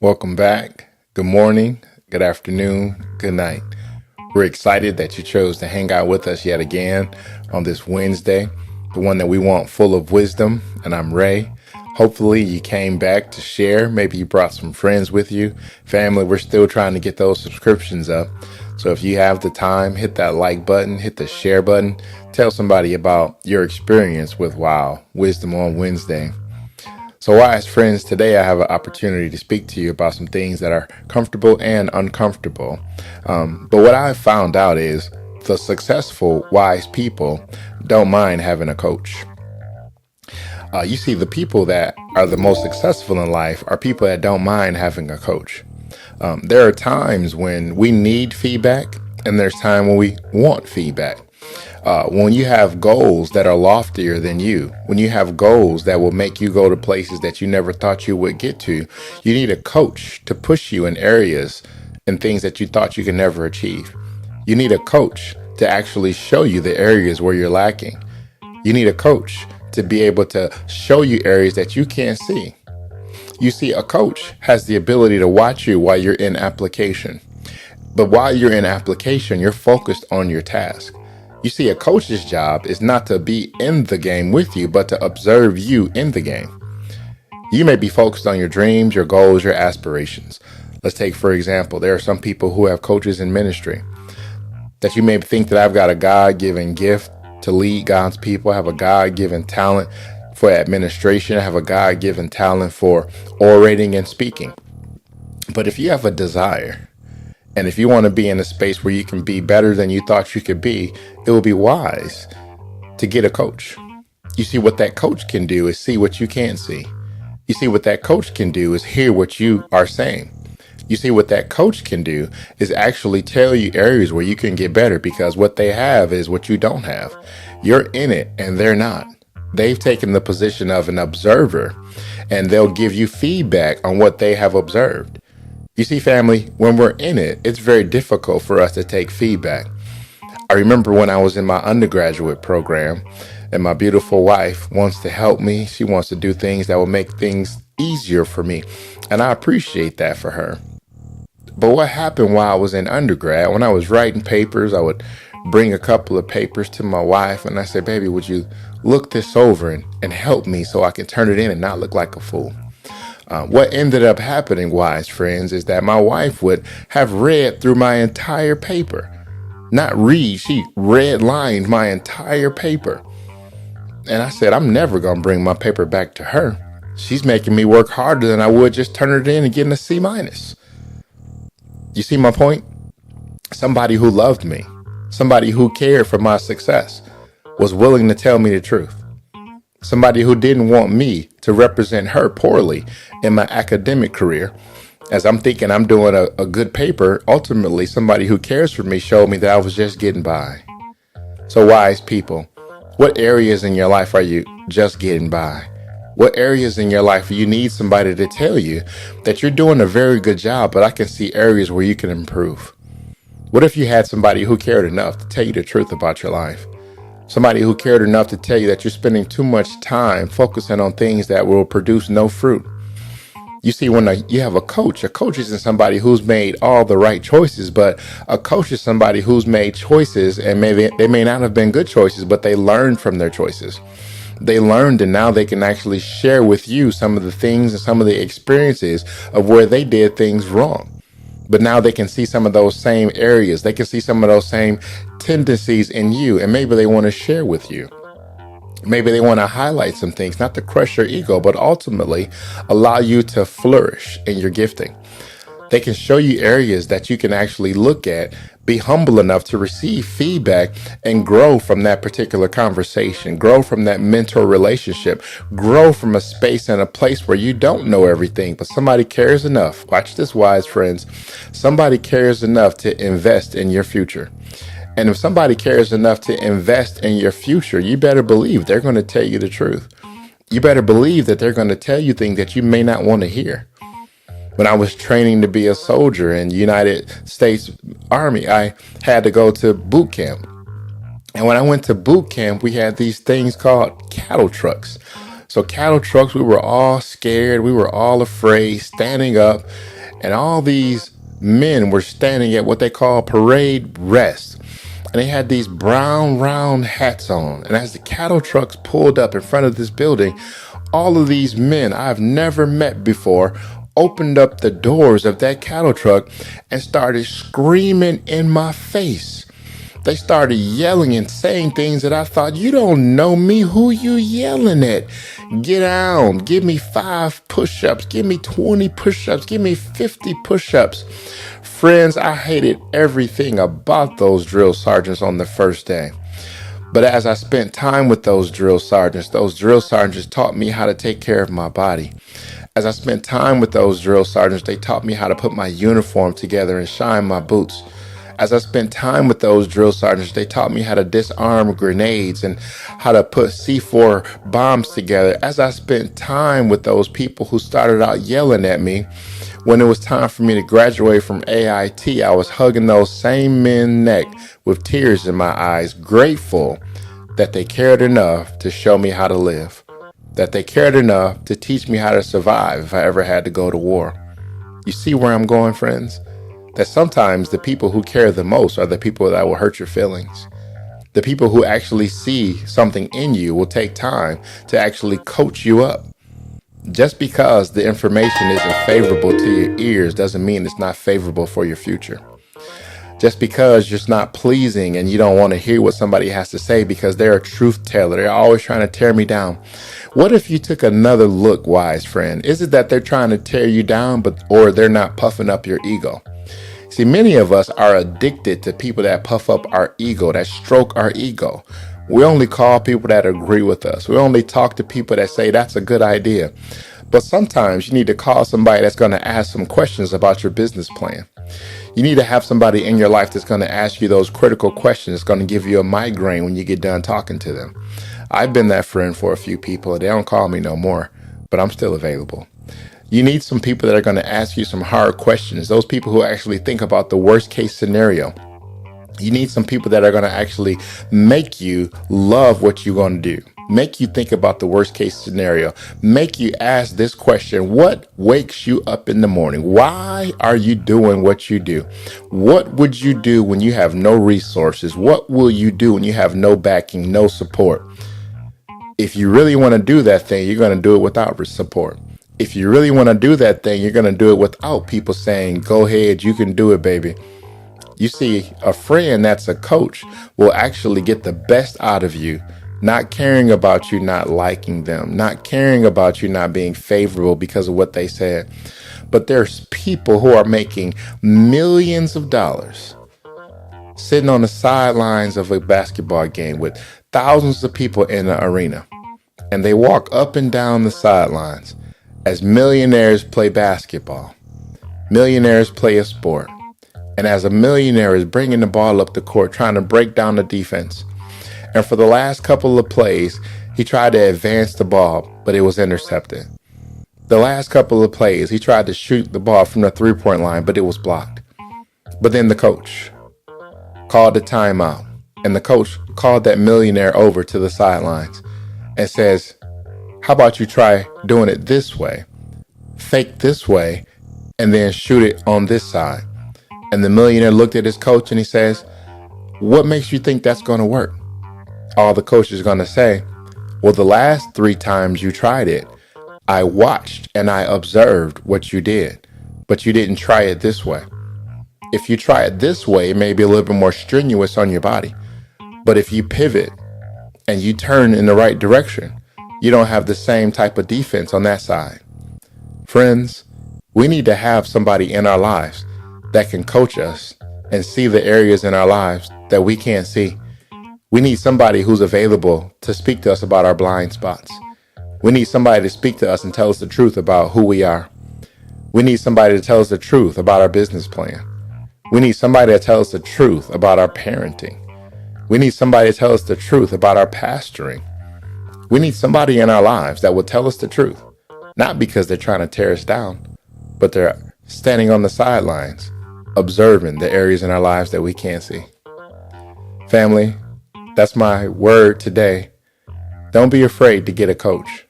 Welcome back. Good morning, good afternoon, good night. We're excited that you chose to hang out with us yet again on this Wednesday, the one that we want full of wisdom. And I'm Ray. Hopefully, you came back to share. Maybe you brought some friends with you. Family, we're still trying to get those subscriptions up. So if you have the time, hit that like button, hit the share button. Tell somebody about your experience with WOW, Wisdom on Wednesday. So, wise friends, today I have an opportunity to speak to you about some things that are comfortable and uncomfortable. But what I've found out is the successful, wise people don't mind having a coach. You see, the people that are the most successful in life are people that don't mind having a coach. There are times when we need feedback, and there's time when we want feedback. When you have goals that are loftier than you, when you have goals that will make you go to places that you never thought you would get to, you need a coach to push you in areas and things that you thought you could never achieve. You need a coach to actually show you the areas where you're lacking. You need a coach to be able to show you areas that you can't see. You see, a coach has the ability to watch you while you're in application. But while you're in application, you're focused on your task. You see, a coach's job is not to be in the game with you, but to observe you in the game. You may be focused on your dreams, your goals, your aspirations. Let's take, for example, there are some people who have coaches in ministry that you may think that I've got a God given gift to lead God's people. I have a God given talent for administration. I have a God given talent for orating and speaking. But if you have a desire, and if you want to be in a space where you can be better than you thought you could be, it will be wise to get a coach. You see, what that coach can do is see what you can't see. You see, what that coach can do is hear what you are saying. You see, what that coach can do is actually tell you areas where you can get better because what they have is what you don't have. You're in it and they're not. They've taken the position of an observer and they'll give you feedback on what they have observed. You see, family, when we're in it, it's very difficult for us to take feedback. I remember when I was in my undergraduate program and my beautiful wife wants to help me. She wants to do things that will make things easier for me. And I appreciate that for her. But what happened while I was in undergrad, when I was writing papers, I would bring a couple of papers to my wife and I said, baby, would you look this over and help me so I can turn it in and not look like a fool? What ended up happening, wise friends, is that my wife would have read through my entire paper. Not read, she red lined my entire paper. And I said, I'm never going to bring my paper back to her. She's making me work harder than I would just turn it in and getting a C minus. You see my point? Somebody who loved me, somebody who cared for my success, was willing to tell me the truth. Somebody who didn't want me to represent her poorly in my academic career. As I'm thinking I'm doing a good paper, ultimately somebody who cares for me showed me that I was just getting by. So wise people, what areas in your life are you just getting by? What areas in your life do you need somebody to tell you that you're doing a very good job, but I can see areas where you can improve? What if you had somebody who cared enough to tell you the truth about your life? Somebody who cared enough to tell you that you're spending too much time focusing on things that will produce no fruit. You see, when you have a coach isn't somebody who's made all the right choices, but a coach is somebody who's made choices and maybe they may not have been good choices, but they learned from their choices. They learned and now they can actually share with you some of the things and some of the experiences of where they did things wrong. But now they can see some of those same areas. They can see some of those same tendencies in you, and maybe they want to share with you. Maybe they want to highlight some things, not to crush your ego, but ultimately allow you to flourish in your gifting. They can show you areas that you can actually look at, be humble enough to receive feedback and grow from that particular conversation, grow from that mentor relationship, grow from a space and a place where you don't know everything, but somebody cares enough. Watch this, wise friends. Somebody cares enough to invest in your future. And if somebody cares enough to invest in your future, you better believe they're going to tell you the truth. You better believe that they're going to tell you things that you may not want to hear. When I was training to be a soldier in the United States Army, I had to go to boot camp. And when I went to boot camp, we had these things called cattle trucks. So cattle trucks, we were all scared. We were all afraid, standing up. And all these men were standing at what they call parade rest. And they had these brown round hats on. And as the cattle trucks pulled up in front of this building, all of these men I've never met before opened up the doors of that cattle truck and started screaming in my face. They started yelling and saying things that I thought, you don't know me. Who you yelling at? Get down. Give me 5 push-ups. Give me 20 push-ups. Give me 50 push-ups. Friends, I hated everything about those drill sergeants on the first day. But as I spent time with those drill sergeants taught me how to take care of my body. As I spent time with those drill sergeants, they taught me how to put my uniform together and shine my boots. As I spent time with those drill sergeants, they taught me how to disarm grenades and how to put C4 bombs together. As I spent time with those people who started out yelling at me, when it was time for me to graduate from AIT, I was hugging those same men's neck with tears in my eyes, grateful that they cared enough to show me how to live, that they cared enough to teach me how to survive if I ever had to go to war. You see where I'm going, friends? That sometimes the people who care the most are the people that will hurt your feelings. The people who actually see something in you will take time to actually coach you up. Just because the information isn't favorable to your ears doesn't mean it's not favorable for your future. Just because you're not pleasing and you don't want to hear what somebody has to say because they're a truth teller, they're always trying to tear me down. What if you took another look, wise friend? Is it that they're trying to tear you down, or they're not puffing up your ego? See, many of us are addicted to people that puff up our ego, that stroke our ego. We only call people that agree with us. We only talk to people that say that's a good idea. But sometimes you need to call somebody that's going to ask some questions about your business plan. You need to have somebody in your life that's going to ask you those critical questions. It's going to give you a migraine when you get done talking to them. I've been that friend for a few people. They don't call me no more, but I'm still available. You need some people that are going to ask you some hard questions. Those people who actually think about the worst case scenario. You need some people that are going to actually make you love what you're going to do. Make you think about the worst case scenario. Make you ask this question: what wakes you up in the morning? Why are you doing what you do? What would you do when you have no resources? What will you do when you have no backing, no support? If you really want to do that thing, you're going to do it without support. If you really want to do that thing, you're going to do it without people saying, go ahead, you can do it, baby. You see, a friend that's a coach will actually get the best out of you, not caring about you not liking them, not caring about you not being favorable because of what they said. But there's people who are making millions of dollars sitting on the sidelines of a basketball game with thousands of people in the arena. And they walk up and down the sidelines as millionaires play basketball. Millionaires play a sport. And as a millionaire is bringing the ball up the court, trying to break down the defense. And for the last couple of plays, he tried to advance the ball, but it was intercepted. The last couple of plays, he tried to shoot the ball from the 3-point line, but it was blocked. But then the coach called a timeout, and the coach called that millionaire over to the sidelines and says, how about you try doing it this way, fake this way, and then shoot it on this side? And the millionaire looked at his coach and he says, what makes you think that's going to work? All the coach is going to say, well, the last 3 times you tried it, I watched and I observed what you did, but you didn't try it this way. If you try it this way, it may be a little bit more strenuous on your body. But if you pivot and you turn in the right direction, you don't have the same type of defense on that side. Friends, we need to have somebody in our lives that can coach us and see the areas in our lives that we can't see. We need somebody who's available to speak to us about our blind spots. We need somebody to speak to us and tell us the truth about who we are. We need somebody to tell us the truth about our business plan. We need somebody to tell us the truth about our parenting. We need somebody to tell us the truth about our pastoring. We need somebody in our lives that will tell us the truth, not because they're trying to tear us down, but they're standing on the sidelines, observing the areas in our lives that we can't see. Family, that's my word today. Don't be afraid to get a coach.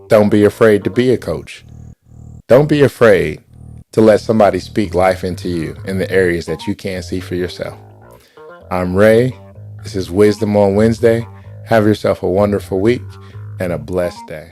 Don't be afraid to be a coach. Don't be afraid to let somebody speak life into you in the areas that you can't see for yourself. I'm Ray. This is Wisdom on Wednesday. Have yourself a wonderful week and a blessed day.